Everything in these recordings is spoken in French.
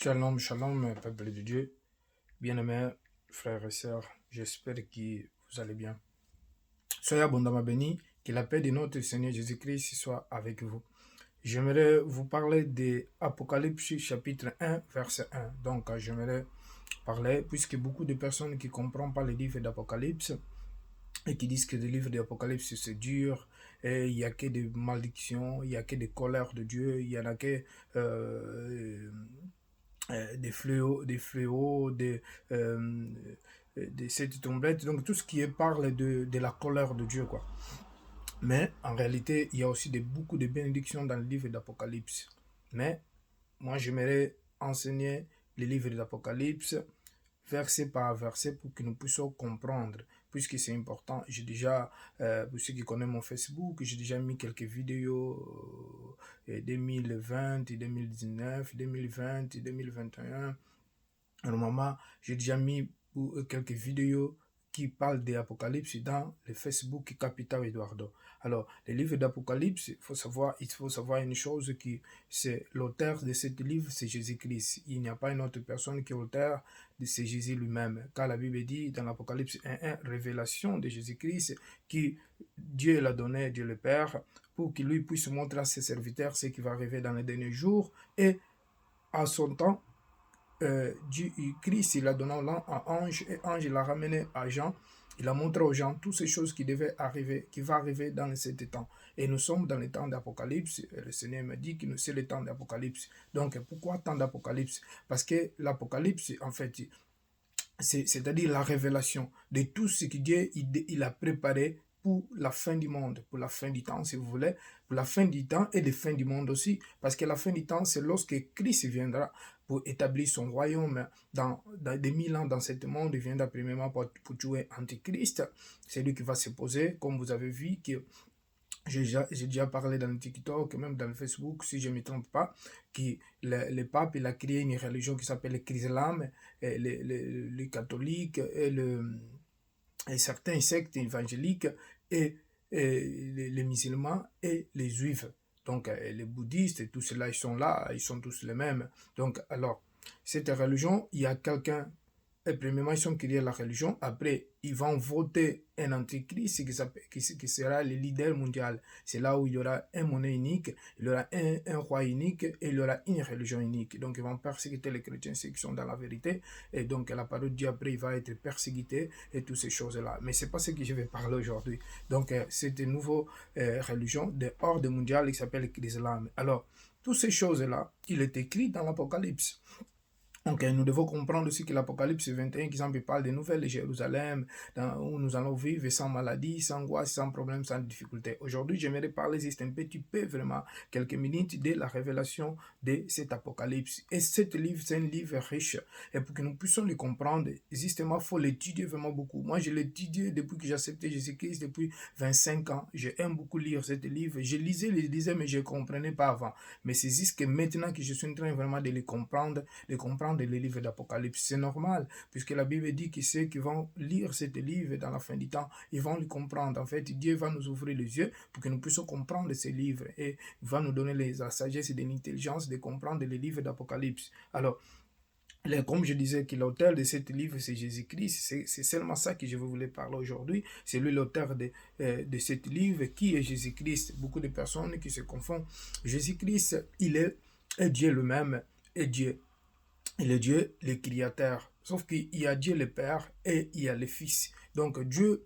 Shalom, shalom, peuple de Dieu, bien-aimés frères et sœurs, j'espère que vous allez bien. Soyez abondamment bénis, que la paix de notre Seigneur Jésus-Christ soit avec vous. J'aimerais vous parler de Apocalypse chapitre 1, verset 1. Donc, j'aimerais parler, puisque beaucoup de personnes qui ne comprennent pas le livre d'Apocalypse et qui disent que le livre d'Apocalypse c'est dur, et il n'y a que des malédictions, il n'y a que des colères de Dieu, il n'y en a que des fléaux, de cette tombette, donc tout ce qui parle de la colère de Dieu, quoi. Mais en réalité, il y a aussi beaucoup de bénédictions dans le livre d'Apocalypse. Mais moi, j'aimerais enseigner le livre d'Apocalypse verset par verset pour que nous puissions comprendre, puisque c'est important. J'ai déjà, pour ceux qui connaissent mon Facebook, j'ai déjà mis quelques vidéos 2020, 2019, 2020 et 2021. Normalement, j'ai déjà mis quelques vidéos qui parlent d'Apocalypse dans le Facebook Capital Eduardo. Alors, le livre d'Apocalypse, il faut savoir une chose, qui c'est l'auteur de ce livre, c'est Jésus-Christ. Il n'y a pas une autre personne qui est auteur de c'est Jésus lui-même. Car la Bible dit dans l'Apocalypse 1.1, révélation de Jésus-Christ, qui Dieu l'a donné, Dieu le Père, pour qu'il lui puisse montrer à ses serviteurs ce qui va arriver dans les derniers jours, et à son temps, Christ, il a donné à Ange, et Ange l'a ramené à Jean. Il a montré aux gens toutes ces choses qui devaient arriver, qui vont arriver dans cet temps. Et nous sommes dans le temps d'Apocalypse. Le Seigneur me dit que c'est le temps d'Apocalypse. Donc, pourquoi temps d'Apocalypse? Parce que l'Apocalypse, en fait, c'est-à-dire la révélation de tout ce que Dieu il a préparé pour la fin du monde, pour la fin du temps, si vous voulez, pour la fin du temps et la fin du monde aussi, parce que la fin du temps, c'est lorsque Christ viendra pour établir son royaume dans des 1000 ans dans ce monde. Il viendra premièrement pour tuer Antichrist, c'est lui qui va se poser, comme vous avez vu, que j'ai déjà parlé dans le TikTok, même dans le Facebook, si je ne me trompe pas, que le pape il a créé une religion qui s'appelle l'Islam, les catholiques et certains sectes évangéliques, et les musulmans et les juifs. Donc les bouddhistes et tout cela, ils sont là, ils sont tous les mêmes. Donc alors, cette religion, il y a quelqu'un, et premièrement, ils sont créés la religion. Après, ils vont voter un antichrist qui sera le leader mondial. C'est là où il y aura un monnaie unique, il y aura un roi unique et il y aura une religion unique. Donc, ils vont persécuter les chrétiens, ceux qui sont dans la vérité. Et donc, la parole de Dieu, après, il va être persécuté et toutes ces choses-là. Mais ce n'est pas ce que je vais parler aujourd'hui. Donc, c'est une nouvelle religion de ordre mondial qui s'appelle l'islam. Alors, toutes ces choses-là, il est écrit dans l'Apocalypse. Donc, nous devons comprendre aussi que l'Apocalypse 21, exemple, parle des nouvelles de Jérusalem, où nous allons vivre sans maladie, sans angoisse, sans problème, sans difficulté. Aujourd'hui, j'aimerais parler juste un petit peu, vraiment, quelques minutes de la révélation de cet Apocalypse. Et ce livre, c'est un livre riche. Et pour que nous puissions le comprendre, justement, il faut l'étudier vraiment beaucoup. Moi, je l'ai étudié depuis que j'ai accepté Jésus-Christ, depuis 25 ans. J'aime beaucoup lire ce livre. Je lisais, mais je ne comprenais pas avant. Mais c'est juste que maintenant que je suis en train vraiment de les comprendre les livres d'Apocalypse. C'est normal, puisque la Bible dit que ceux qui vont lire ce livre dans la fin du temps, ils vont le comprendre. En fait, Dieu va nous ouvrir les yeux pour que nous puissions comprendre ces livres, et il va nous donner la sagesse et l'intelligence de comprendre les livres d'Apocalypse. Alors, comme je disais que l'auteur de ce livre, c'est Jésus-Christ, c'est seulement ça que je voulais parler aujourd'hui. C'est lui l'auteur de ce livre. Qui est Jésus-Christ? Beaucoup de personnes qui se confondent. Jésus-Christ, il est Dieu lui-même, et Dieu. Il est Dieu, le Créateur. Sauf qu'il y a Dieu le Père et il y a le Fils. Donc Dieu,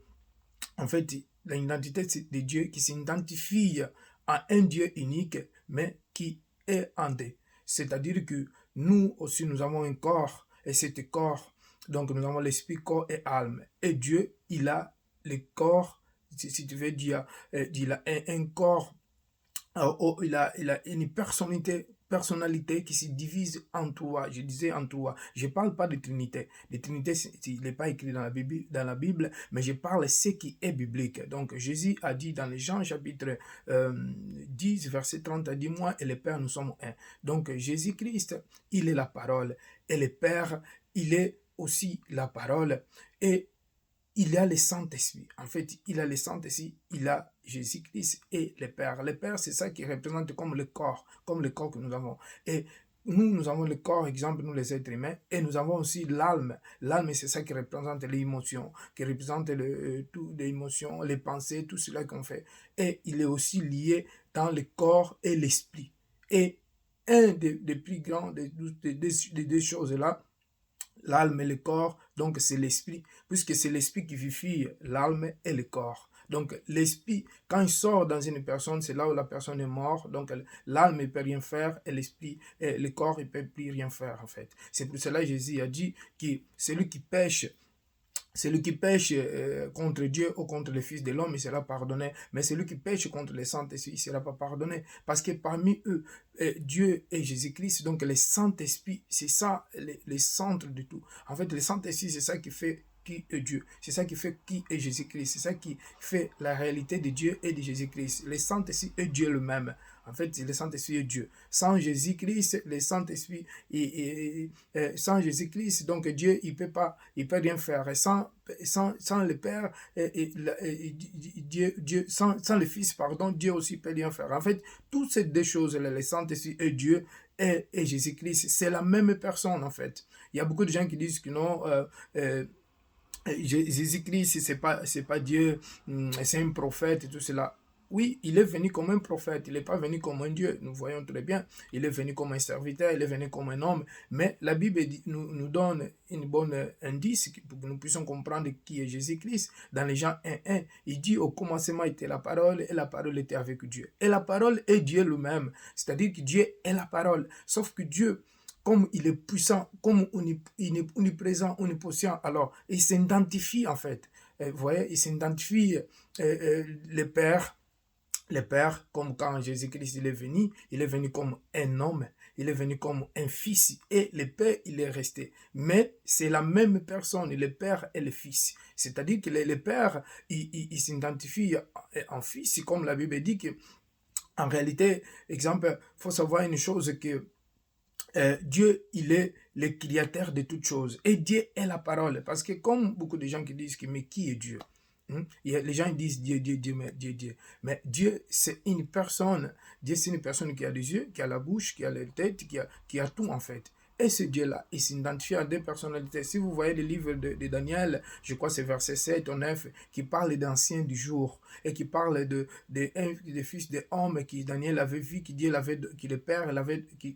en fait, l'identité de Dieu qui s'identifie à un Dieu unique, mais qui est en deux. C'est-à-dire que nous aussi, nous avons un corps, et cet corps, donc nous avons l'esprit, corps et âme. Et Dieu, il a le corps, si tu veux dire, il a un corps, il a une personnalité qui se divise en trois. Je disais en trois. Je ne parle pas de Trinité. La Trinité, il n'est pas écrit dans la Bible, mais je parle de ce qui est biblique. Donc, Jésus a dit dans les Jean chapitre 10, verset 30, a dit, moi et le Père, nous sommes un. Donc, Jésus-Christ, il est la parole. Et le Père, il est aussi la parole. Et il a le Saint-Esprit. En fait, il a le Saint-Esprit, il a Jésus-Christ et le Père. Le Père, c'est ça qui représente comme le corps que nous avons. Et nous avons le corps, exemple, nous les êtres humains, et nous avons aussi l'âme. L'âme, c'est ça qui représente les émotions, qui représente toutes les émotions, les pensées, tout cela qu'on fait. Et il est aussi lié dans le corps et l'esprit. Et un des plus grands des deux choses-là, l'âme et le corps, donc c'est l'esprit, puisque c'est l'esprit qui vivifie l'âme et le corps. Donc l'esprit, quand il sort dans une personne, c'est là où la personne est morte, donc l'âme ne peut rien faire et l'esprit, et le corps, il ne peut plus rien faire en fait. C'est pour cela que Jésus a dit que celui qui pêche contre Dieu ou contre le Fils de l'homme, il sera pardonné. Mais celui qui pêche contre le Saint-Esprit, il ne sera pas pardonné. Parce que parmi eux, Dieu et Jésus-Christ, donc le Saint-Esprit, c'est ça le centre de tout. En fait, le Saint-Esprit, c'est ça qui fait qui est Dieu. C'est ça qui fait qui est Jésus-Christ. C'est ça qui fait la réalité de Dieu et de Jésus-Christ. Le Saint-Esprit est Dieu lui-même. En fait, le Saint-Esprit est Dieu. Sans Jésus-Christ, le Saint-Esprit, sans Jésus-Christ, donc Dieu, il peut rien faire. Et sans le Père, Dieu, sans le Fils, pardon, Dieu aussi peut rien faire. En fait, toutes ces deux choses-là, le Saint-Esprit et Dieu et Jésus-Christ, c'est la même personne, en fait. Il y a beaucoup de gens qui disent que non, Jésus-Christ, c'est pas Dieu, c'est un prophète et tout cela. Oui, il est venu comme un prophète, il n'est pas venu comme un Dieu, nous voyons très bien. Il est venu comme un serviteur, il est venu comme un homme, mais la Bible nous donne une bonne indice pour que nous puissions comprendre qui est Jésus-Christ. Dans les Jean 1:1, il dit au commencement était la parole et la parole était avec Dieu. Et la parole est Dieu lui-même, c'est-à-dire que Dieu est la parole, sauf que Dieu, comme il est puissant, comme omniprésent, omnipotent, alors il s'identifie en fait. Vous voyez, il s'identifie le Père, comme quand Jésus-Christ il est venu comme un homme, il est venu comme un fils, et le Père, il est resté. Mais c'est la même personne, le Père et le Fils. C'est-à-dire que le Père, il s'identifie en fils, comme la Bible dit que, en réalité, exemple, il faut savoir une chose que Dieu, il est le créateur de toutes choses. Et Dieu est la parole. Parce que comme beaucoup de gens qui disent que mais qui est Dieu? Les gens disent Dieu, Dieu, Dieu, mais Dieu, Dieu. Mais Dieu, c'est une personne. Dieu, c'est une personne qui a des yeux, qui a la bouche, qui a la tête, qui a tout en fait. Et ce Dieu-là, il s'identifie à deux personnalités. Si vous voyez le livre de Daniel, je crois que c'est verset 7 ou 9, qui parle d'anciens du jour et qui parle des fils des hommes qui Daniel avait vu, qui le Père,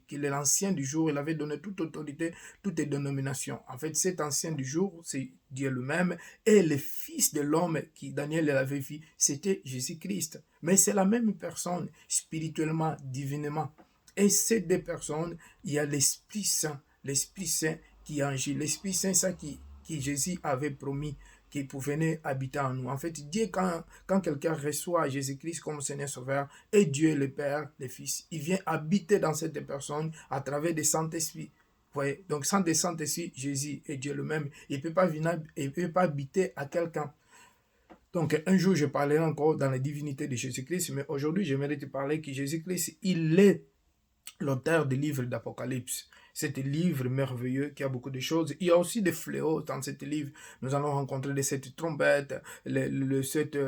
qu'il est l'ancien du jour, il avait donné toute autorité, toute dénomination. En fait, cet ancien du jour, c'est Dieu lui-même, et le fils de l'homme qui Daniel avait vu, c'était Jésus-Christ. Mais c'est la même personne, spirituellement, divinement. Et ces deux personnes, il y a l'Esprit Saint qui agit. L'Esprit Saint, ça qui Jésus avait promis qu'il pouvait habiter en nous. En fait, Dieu, quand quelqu'un reçoit Jésus-Christ comme Seigneur Sauveur, et Dieu le Père, le Fils, il vient habiter dans cette personne à travers des Saint-Esprit. Voyez? Donc, sans des Saint-Esprit, Jésus est Dieu lui-même. Il ne peut pas venir, il peut pas habiter à quelqu'un. Donc, un jour, je parlerai encore dans la divinité de Jésus-Christ, mais aujourd'hui, j'aimerais te parler que Jésus-Christ, il est l'auteur du livre d'Apocalypse. C'est un livre merveilleux qui a beaucoup de choses. Il y a aussi des fléaux dans ce livre. Nous allons rencontrer cette trompette, cette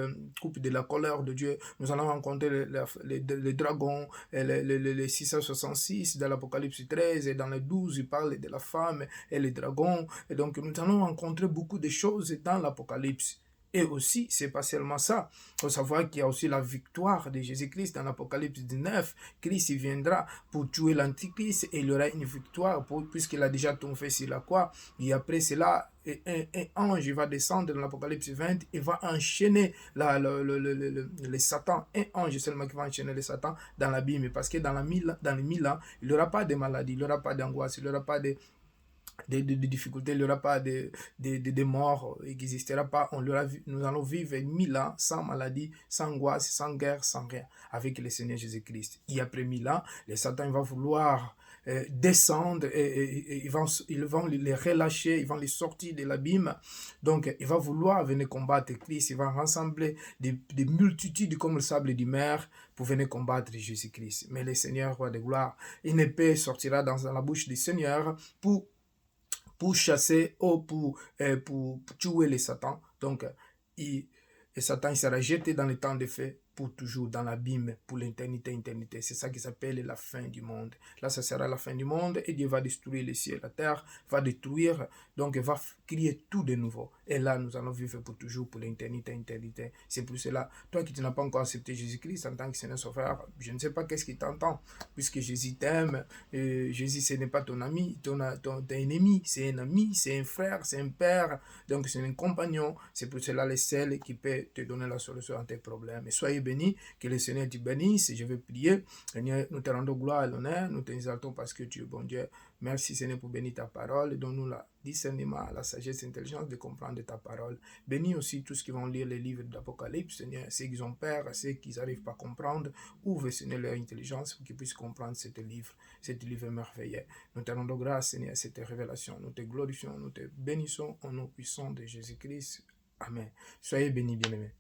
coupe de la colère de Dieu. Nous allons rencontrer les dragons, les 666 dans l'Apocalypse 13 et dans le 12, il parle de la femme et les dragons. Et donc, nous allons rencontrer beaucoup de choses dans l'Apocalypse. Et aussi, c'est pas seulement ça. Il faut savoir qu'il y a aussi la victoire de Jésus-Christ dans l'Apocalypse 19. Christ il viendra pour tuer l'Antichrist et il y aura une victoire puisqu'il a déjà tombé sur la croix. Et après cela, un ange va descendre dans l'Apocalypse 20 et va enchaîner le Satan. Un ange seulement qui va enchaîner le Satan dans l'abîme. Parce que dans les 1000 ans, il n'y aura pas de maladie, il n'y aura pas d'angoisse, il n'y aura pas de difficultés, il n'y aura pas de morts, il n'existera pas. Nous allons vivre 1000 ans sans maladie, sans angoisse, sans guerre, sans rien, avec le Seigneur Jésus-Christ. Et après 1000 ans, le Satan va vouloir descendre et ils vont les relâcher, ils vont les sortir de l'abîme. Donc, il va vouloir venir combattre Christ, il va rassembler des multitudes comme le sable du mer pour venir combattre Jésus-Christ. Mais le Seigneur, roi de gloire, une épée sortira dans la bouche du Seigneur pour chasser ou pour tuer les Satan. Donc, et Satan il sera jeté dans le temps de feu pour toujours dans l'abîme, pour l'éternité. C'est ça qui s'appelle la fin du monde. Là, ça sera la fin du monde et Dieu va détruire les cieux et la terre, va détruire, donc il va créer tout de nouveau. Et là, nous allons vivre pour toujours, pour l'éternité. C'est pour cela, toi qui n'as pas encore accepté Jésus-Christ en tant que Seigneur Sauveur, je ne sais pas qu'est-ce qui t'entend, puisque Jésus t'aime. Jésus, ce n'est pas ton ami, ton ennemi, c'est un ami, c'est un frère, c'est un père, donc c'est un compagnon. C'est pour cela le seul qui peut te donner la solution à tes problèmes. Et soyez bénis, que le Seigneur te bénisse. Je vais prier. Seigneur, nous te rendons gloire et l'honneur, nous t'exaltons parce que tu es bon Dieu. Merci Seigneur pour bénir ta parole. Donne-nous la discernement, la sagesse, l'intelligence de comprendre ta parole. Bénis aussi tous qui vont lire les livres d'Apocalypse, Seigneur, ceux qui ont peur, ceux qui n'arrivent pas à comprendre. Ouvre, Seigneur, leur intelligence pour qu'ils puissent comprendre ce livre merveilleux. Nous te rendons grâce, Seigneur, à cette révélation. Nous te glorifions, nous te bénissons au nom puissant de Jésus-Christ. Amen. Soyez bénis, bien-aimés.